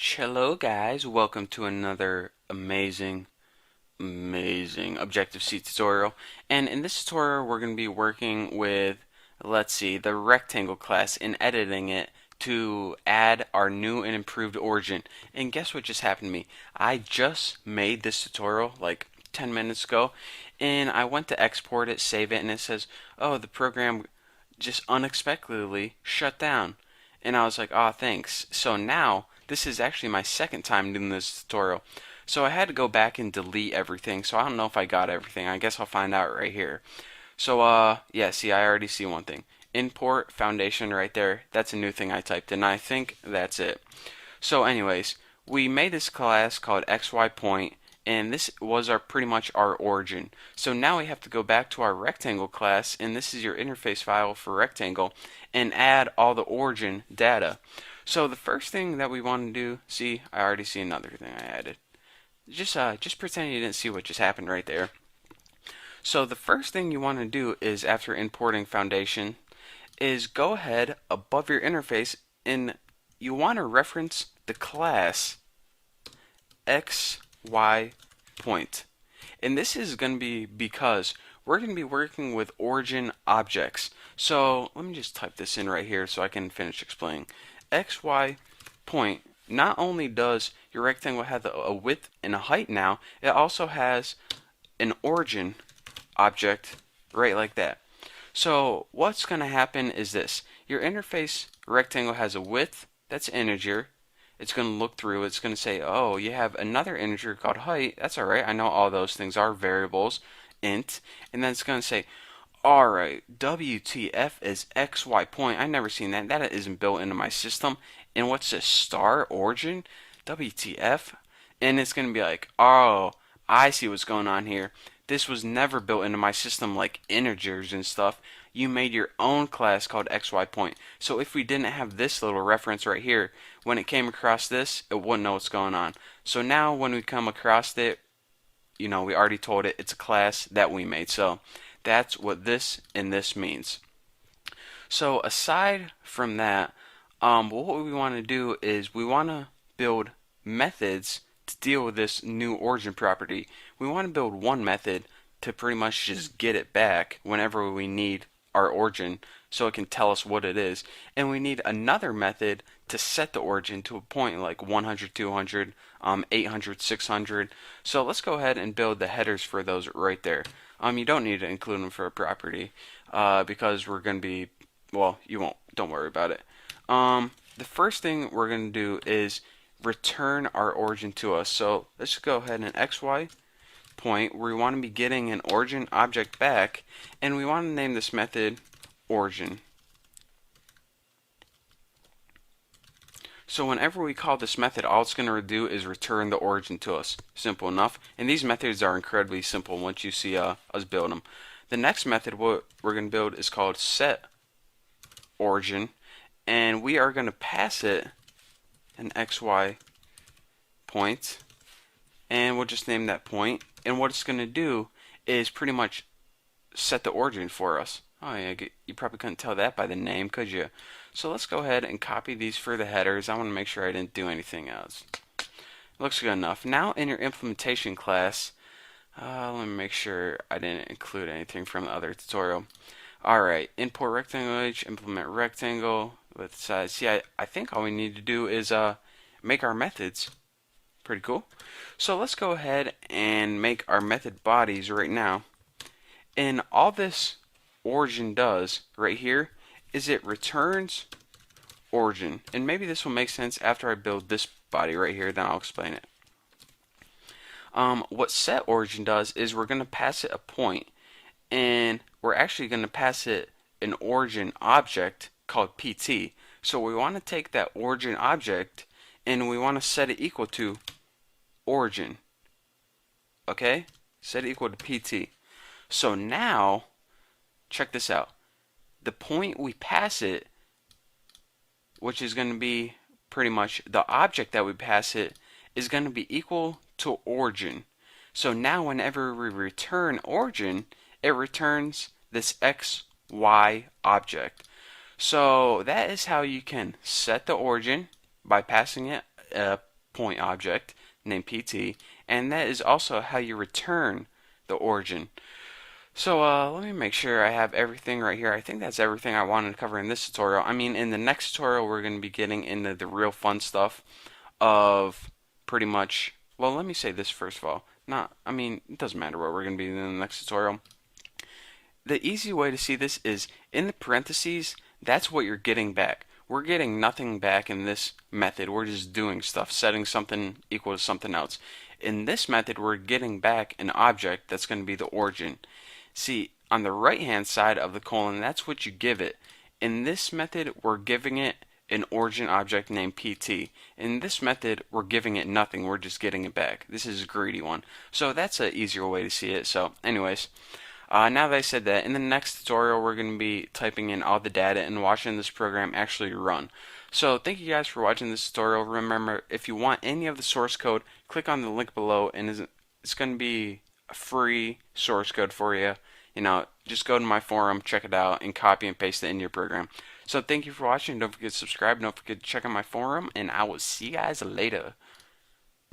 Hello guys, welcome to another amazing Objective-C tutorial. And in this tutorial we're going to be working with, let's see, the rectangle class and editing it to add our new and improved origin. And guess what just happened to me? I just made this tutorial like 10 minutes ago, and I went to export it, save it, and it says, oh, the program just unexpectedly shut down. And I was like, oh, thanks. So now, this is actually my second time doing this tutorial. So I had to go back and delete everything. So I don't know if I got everything. I guess I'll find out right here. So, yeah, see, I already see one thing. Import foundation right there. That's a new thing I typed, and I think that's it. So anyways, we made this class called XY and this was our pretty much our origin. So now we have to go back to our rectangle class, and this is your interface file for rectangle, and add all the origin data. So the first thing that we want to do, see, I already see another thing I added. Just pretend you didn't see what just happened right there. So the first thing you want to do is, after importing foundation, is go ahead above your interface and you want to reference the class XY point. And this is going to be because we're going to be working with origin objects. So let me just type this in right here so I can finish explaining. XY point, not only does your rectangle have a width and a height now, it also has an origin object right like that. So what's going to happen is this. Your interface rectangle has a width, that's integer. It's going to look through, it's going to say, oh, you have another integer called height. That's alright, I know all those things are variables, int. And then it's going to say, alright, WTF is XY point. I've never seen that. That isn't built into my system. And what's this, star origin? WTF? And it's going to be like, oh, I see what's going on here. This was never built into my system like integers and stuff. You made your own class called XY point. So if we didn't have this little reference right here, when it came across this, it wouldn't know what's going on. So now when we come across it, we already told it it's a class that we made. So that's what this and this means. So aside from that, what we want to do is we want to build methods to deal with this new origin property. We want to build one method to pretty much just get it back whenever we need our origin so it can tell us what it is. And we need another method to set the origin to a point like 100, 200, 800, 600. So let's go ahead and build the headers for those right there. You don't need to include them for a property because we're going to be, well, you won't. Don't worry about it. The first thing we're going to do is return our origin to us. So let's go ahead and XY point where we want to be getting an origin object back, and we want to name this method origin. So whenever we call this method, all it's going to do is return the origin to us. Simple enough. And these methods are incredibly simple once you see us build them. The next method what we're going to build is called set origin, and we are going to pass it an XY point, and we'll just name that point. And what it's going to do is pretty much set the origin for us. Oh yeah, you probably couldn't tell that by the name, could you? So let's go ahead and copy these for the headers. I want to make sure I didn't do anything else. Looks good enough. Now in your implementation class, let me make sure I didn't include anything from the other tutorial. Alright, import rectangle image, implement rectangle with size. See, I think all we need to do is make our methods. Pretty cool. So let's go ahead and make our method bodies right now. And all this origin does right here is it returns origin. And maybe this will make sense after I build this body right here, then I'll explain it. What set origin does is we're going to pass it a point, and we're actually going to pass it an origin object called PT. So we want to take that origin object and we want to set it equal to origin. Okay? Set it equal to PT. So now, check this out. The point we pass it, which is going to be pretty much the object that we pass it, is going to be equal to origin. So now whenever we return origin, it returns this XY object. So that is how you can set the origin by passing it a point object named PT, and that is also how you return the origin. So let me make sure I have everything right here. I think that's everything I wanted to cover in this tutorial. I mean, in the next tutorial, we're going to be getting into the real fun stuff of pretty much, well, let me say this first of all. I mean, it doesn't matter what we're going to be doing in the next tutorial. The easy way to see this is in the parentheses, that's what you're getting back. We're getting nothing back in this method. We're just doing stuff, setting something equal to something else. In this method, we're getting back an object that's going to be the origin. See, on the right hand side of the colon, that's what you give it. In this method, we're giving it an origin object named PT. In this method, we're giving it nothing. We're just getting it back. This is a greedy one. So that's an easier way to see it. So anyways, now that I said that, in the next tutorial, we're going to be typing in all the data and watching this program actually run. So thank you guys for watching this tutorial. Remember, if you want any of the source code, click on the link below, and it's going to be a free source code for you. You know, just go to my forum, check it out, and copy and paste it in your program. So thank you for watching. Don't forget to subscribe. Don't forget to check out my forum, and I will see you guys later.